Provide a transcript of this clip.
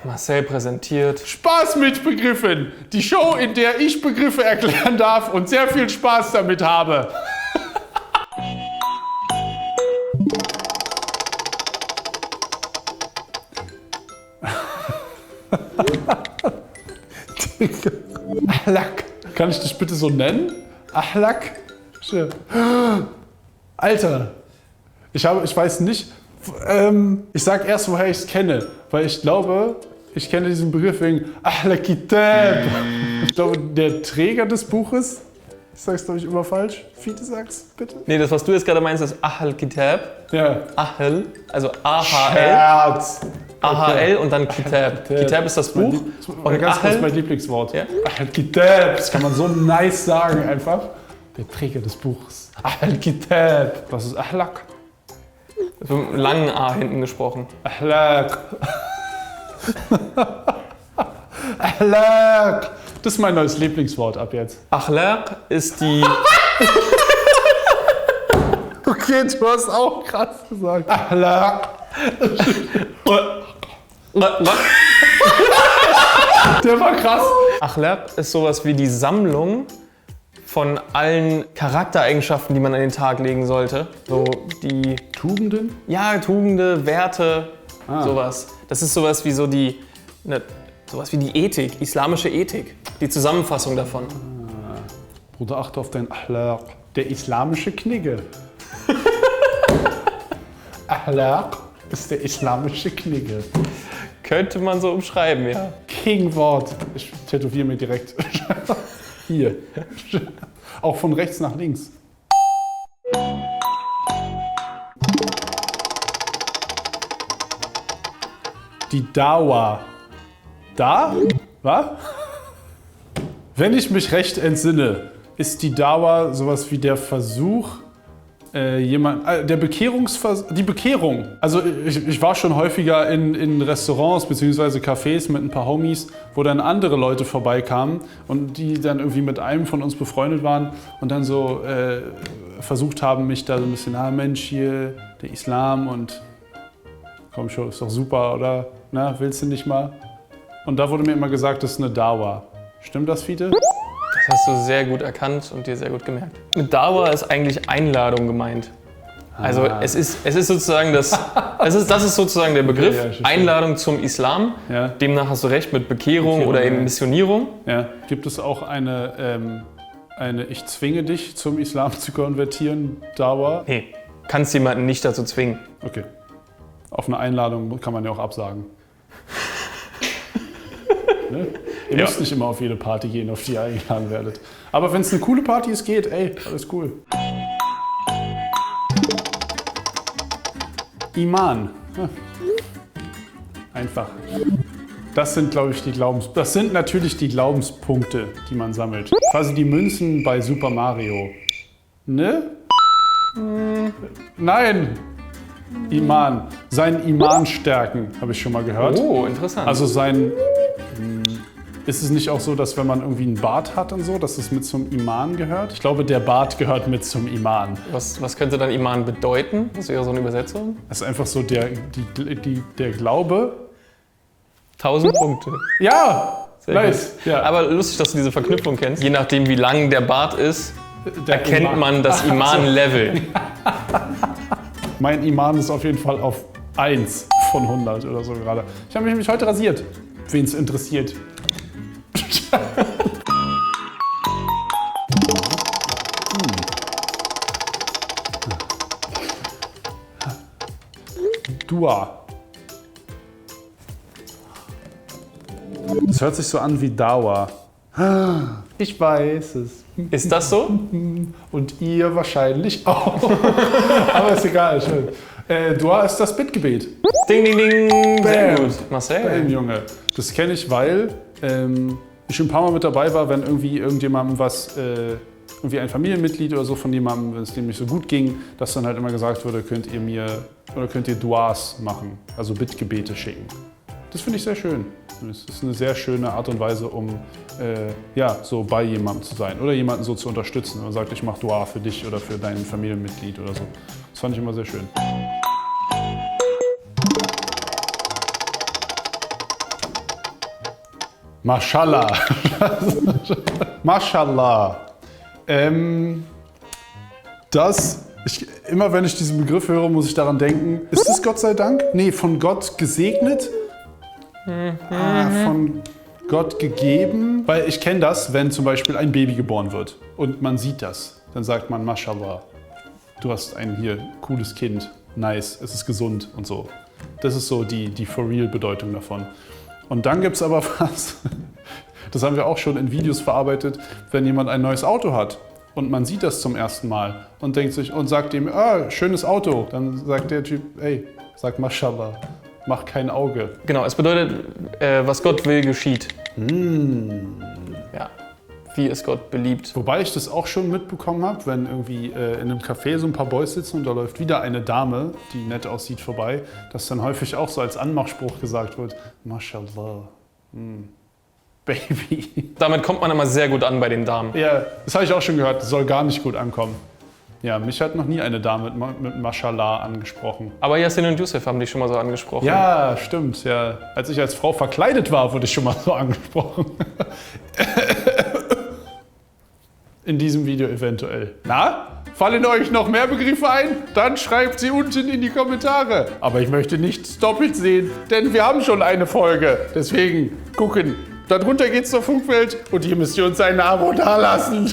Marcel präsentiert. Spaß mit Begriffen. Die Show, in der ich Begriffe erklären darf und sehr viel Spaß damit habe. Ahlak. Kann ich dich bitte so nennen? Ahlak? Alter. Ich weiß nicht. Ich sag erst, woher ich es kenne. Weil ich glaube, ich kenne diesen Begriff wegen Ahl Kitab. Ich glaube, der Träger des Buches. Ich sag's, glaube ich, immer falsch. Fiete, sag's bitte. Nee, das, was du jetzt gerade meinst, ist Ahl Kitab. Ja. Ahl, also A-H-L. Scherz. A-H-L und dann Kitab. Kitab ist das Buch. Und ganz kurz mein Lieblingswort. Ja? Ahl Kitab. Das kann man so nice sagen einfach. Der Träger des Buches. Ahl Kitab. Was ist Ahlak? Mit einem langen A hinten gesprochen. Ahlak. Ahlak. Das ist mein neues Lieblingswort ab jetzt. Achlaq ist die... Okay, du hast auch krass gesagt. Ahlak. Der war krass. Achlaq ist sowas wie die Sammlung von allen Charaktereigenschaften, die man an den Tag legen sollte. So die Tugenden? Ja, Tugende, Werte, sowas. Das ist sowas wie so sowas wie die Ethik, islamische Ethik. Die Zusammenfassung davon. Bruder, achte auf dein Ahlak. Der islamische Knigge. Ahlak ist der islamische Knigge. Könnte man so umschreiben, ja. King-Wort. Ich tätowiere mir direkt. Hier. Auch von rechts nach links. Die Dawa. Da? Was? Wenn ich mich recht entsinne, ist die Dawa sowas wie der Versuch, die Bekehrung. Also ich war schon häufiger in Restaurants bzw. Cafés mit ein paar Homies, wo dann andere Leute vorbeikamen und die dann irgendwie mit einem von uns befreundet waren und dann so versucht haben, mich da so ein bisschen, Mensch, hier, der Islam und komm schon, ist doch super, oder? Na, willst du nicht mal? Und da wurde mir immer gesagt, das ist eine Dawa. Stimmt das, Fiete? Das hast du sehr gut erkannt und dir sehr gut gemerkt. Mit Dawa ist eigentlich Einladung gemeint. Also es ist sozusagen das ist sozusagen der Begriff, ja, Einladung zum Islam. Ja. Demnach hast du recht mit Bekehrung oder eben Missionierung. Ja. Gibt es auch eine Ich zwinge dich zum Islam zu konvertieren, Dawa? Nee, kannst jemanden nicht dazu zwingen. Okay. Auf eine Einladung kann man ja auch absagen. Ne? Ihr müsst nicht immer auf jede Party gehen, auf die ihr eingeladen werdet. Aber wenn es eine coole Party ist, geht, ey, alles cool. Iman. Ja. Einfach. Das sind, glaube ich, das sind natürlich die Glaubenspunkte, die man sammelt. Quasi die Münzen bei Super Mario. Ne? Nein! Iman. Seinen Iman stärken, habe ich schon mal gehört. Oh, interessant. Also ist es nicht auch so, dass wenn man irgendwie einen Bart hat und so, dass es mit zum Iman gehört? Ich glaube, der Bart gehört mit zum Iman. Was könnte dann Iman bedeuten? Das wäre so eine Übersetzung? Das ist einfach so der Glaube. 1000 Punkte. Ja! Sehr nice. Ja. Aber lustig, dass du diese Verknüpfung kennst. Je nachdem, wie lang der Bart ist, erkennt man das Iman-Level. Mein Iman ist auf jeden Fall auf 1 von 100 oder so gerade. Ich habe mich heute rasiert, wen es interessiert. Dua. Das hört sich so an wie Dawa. Ich weiß es. Ist das so? Und ihr wahrscheinlich auch. Aber ist egal, schön. Dua ist das Bittgebet. Ding, ding, ding. Sehr gut. Marcel. Bam, Junge. Das kenne ich, weil ich schon ein paar Mal mit dabei war, wenn irgendwie irgendjemandem irgendwie ein Familienmitglied oder so von jemandem, wenn es dem nicht so gut ging, dass dann halt immer gesagt wurde, könnt ihr Duas machen, also Bittgebete schicken. Das finde ich sehr schön. Das ist eine sehr schöne Art und Weise, um so bei jemandem zu sein oder jemanden so zu unterstützen. Wenn man sagt, ich mache Dua für dich oder für dein Familienmitglied oder so. Das fand ich immer sehr schön. Mashallah. Mashallah. Immer wenn ich diesen Begriff höre, muss ich daran denken, ist es Gott sei Dank? Nee, von Gott gesegnet? Von Gott gegeben? Weil ich kenne das, wenn zum Beispiel ein Baby geboren wird und man sieht das, dann sagt man Mashallah. Du hast ein hier cooles Kind, nice, es ist gesund und so. Das ist so die For-Real-Bedeutung davon. Und dann gibt es aber was, das haben wir auch schon in Videos verarbeitet, wenn jemand ein neues Auto hat und man sieht das zum ersten Mal und denkt sich und sagt ihm, schönes Auto. Dann sagt der Typ, ey, sag Mashallah, mach kein Auge. Genau, es bedeutet, was Gott will, geschieht. Ja. Wie es Gott beliebt. Wobei ich das auch schon mitbekommen habe, wenn irgendwie in einem Café so ein paar Boys sitzen und da läuft wieder eine Dame, die nett aussieht, vorbei, dass dann häufig auch so als Anmachspruch gesagt wird, Mashallah, Baby. Damit kommt man immer sehr gut an bei den Damen. Ja, das habe ich auch schon gehört, das soll gar nicht gut ankommen. Ja, mich hat noch nie eine Dame mit Mashallah angesprochen. Aber Yasin und Yusuf haben dich schon mal so angesprochen. Ja, stimmt. Ja. Als ich als Frau verkleidet war, wurde ich schon mal so angesprochen. In diesem Video eventuell. Na, fallen euch noch mehr Begriffe ein? Dann schreibt sie unten in die Kommentare. Aber ich möchte nichts doppelt sehen, denn wir haben schon eine Folge. Deswegen gucken. Darunter geht's zur Funkwelt und hier müsst ihr uns ein Abo dalassen.